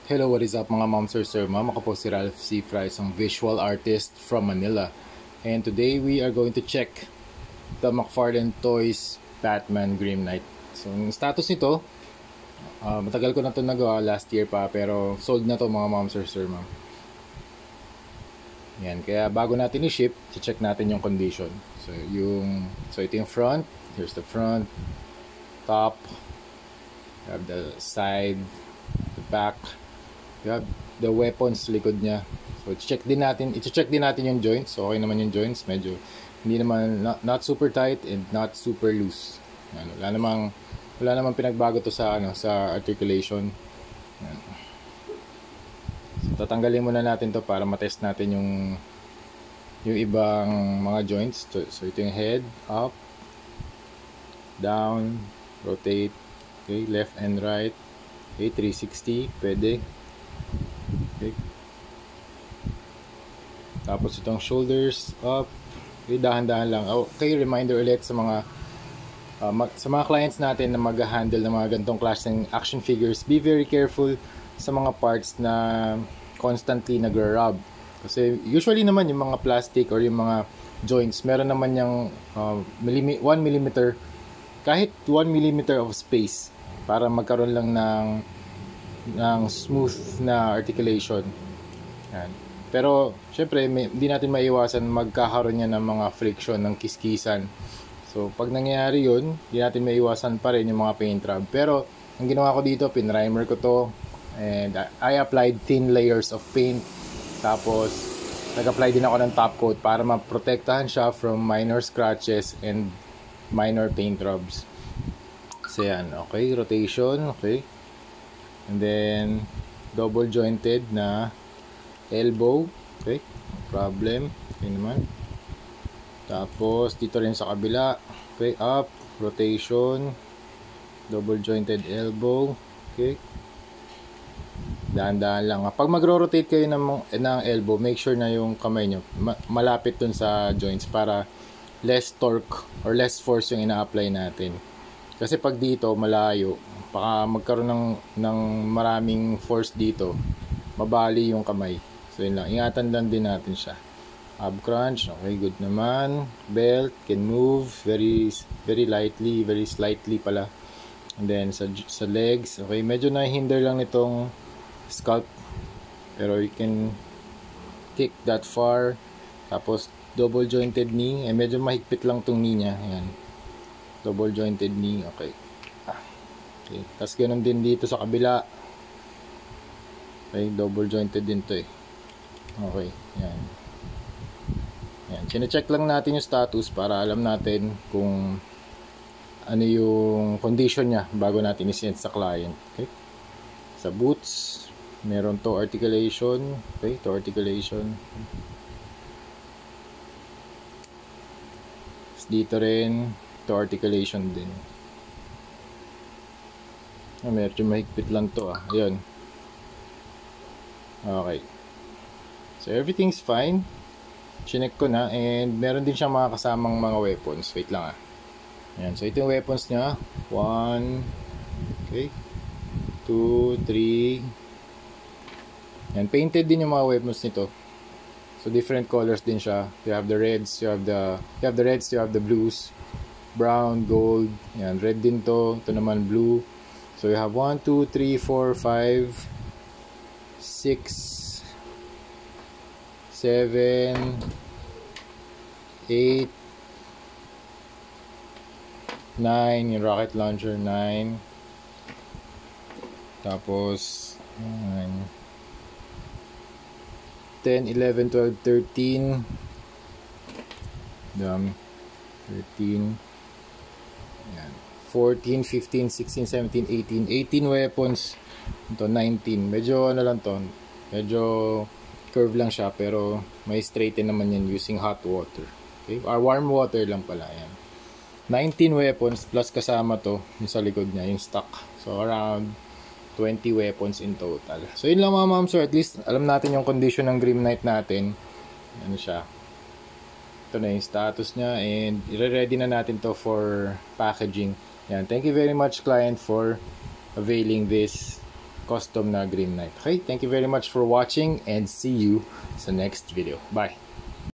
Hello, what is up mga moms or sir ma'am? Ako po si Ralph C. Fry, isang visual artist from Manila. And today we are going to check the McFarlane Toys Batman Grim Knight. So, yung status nito, matagal ko na ito nagawa, last year pa, pero sold na to mga moms or sir ma'am. Yan, kaya bago natin i-ship, check natin yung condition. So ito yung front, here's the front, top, you have the side, the back, you have the weapons likod niya. So i-check din natin yung joints. So okay naman yung joints, medyo hindi naman not super tight and not super loose. Yan, wala namang pinagbago to sa sa articulation. Yan. So tatanggalin muna natin to para matest natin yung ibang mga joints. So ito yung head, up, down, rotate, okay, left and right, okay, 360 pwede. Okay. Tapos itong shoulders up, okay, dahan-dahan lang. Okay, reminder ulit sa mga clients natin na mag-handle ng mga ganitong klaseng action figures, be very careful sa mga parts na constantly nag-rub. Kasi usually naman yung mga plastic or yung mga joints, meron naman yung 1 mm, kahit 1 mm of space para magkaroon lang ng smooth na articulation. Yan. Pero syempre hindi natin maiwasan magkakaroon yan ng mga friction, ng kiskisan. So pag nangyayari yun, hindi natin maiwasan pa rin yung mga paint rub. Pero ang ginawa ko dito, pinrimer ko to and I applied thin layers of paint. Tapos nag-apply din ako ng top coat para maprotektahan siya from minor scratches and minor paint rubs. So yan, okay, rotation, okay. And then double jointed na elbow, okay, no problem, okay naman. Tapos dito rin sa kabila, okay, up, rotation, double jointed elbow, okay. Dahan-dahan lang. Pag magro-rotate kayo ng elbow, make sure na yung kamay nyo malapit dun sa joints para less torque or less force yung ina-apply natin. Kasi pag dito malayo, baka magkaroon ng maraming force dito, mabali yung kamay. So yun lang, ingatan lang din natin siya. Ab crunch, okay, good naman. Belt can move very lightly, very slightly pala. And then sa legs, okay, medyo nahihinder lang nitong scalp, pero you can kick that far. Tapos double jointed knee, medyo mahigpit lang tong knee niya. Ayan, double jointed knee, okay. Okay, tapos ganun din dito sa kabila, okay, double jointed din to eh. Okay, yan. Yan, sine-check lang natin yung status para alam natin kung ano yung condition niya bago natin i-send sa client. Okay, sa boots meron to articulation, okay, to articulation. Dito rin to articulation din. Medyo mahigpit lang to ayun. Okay, so everything's fine. Chinek ko na, and meron din siyang mga kasamang mga weapons. Wait lang ayan, so ito yung weapons niya. 1, okay, 2, 3. Yan, painted din yung mga weapons nito. So different colors din siya. You have the reds, you have the reds, you have the blues, brown, gold. Yan, red din to. Ito naman blue. So you have 1, 2, 3, 4, 5, 6, 7, 8, 9, yung rocket launcher 9. Tapos 10, 11, 12, 13. Dami. 13. Yan. 14, 15, 16, 17, 18. 18 weapons. Ito 19. Medyo ano lang to. Medyo curve lang siya, pero may straighten naman yan using hot water. Okay? Or warm water lang pala yan. 19 weapons plus kasama to yung sa likod niya, yung stock. So around 20 weapons in total. So yun lang mga ma'am, so at least alam natin yung condition ng Grim Knight natin. Ano siya. Ito na yung status niya, and i-ready na natin to for packaging. Yan. Thank you very much client for availing this custom na Green Knight. Okay, thank you very much for watching and see you sa next video. Bye!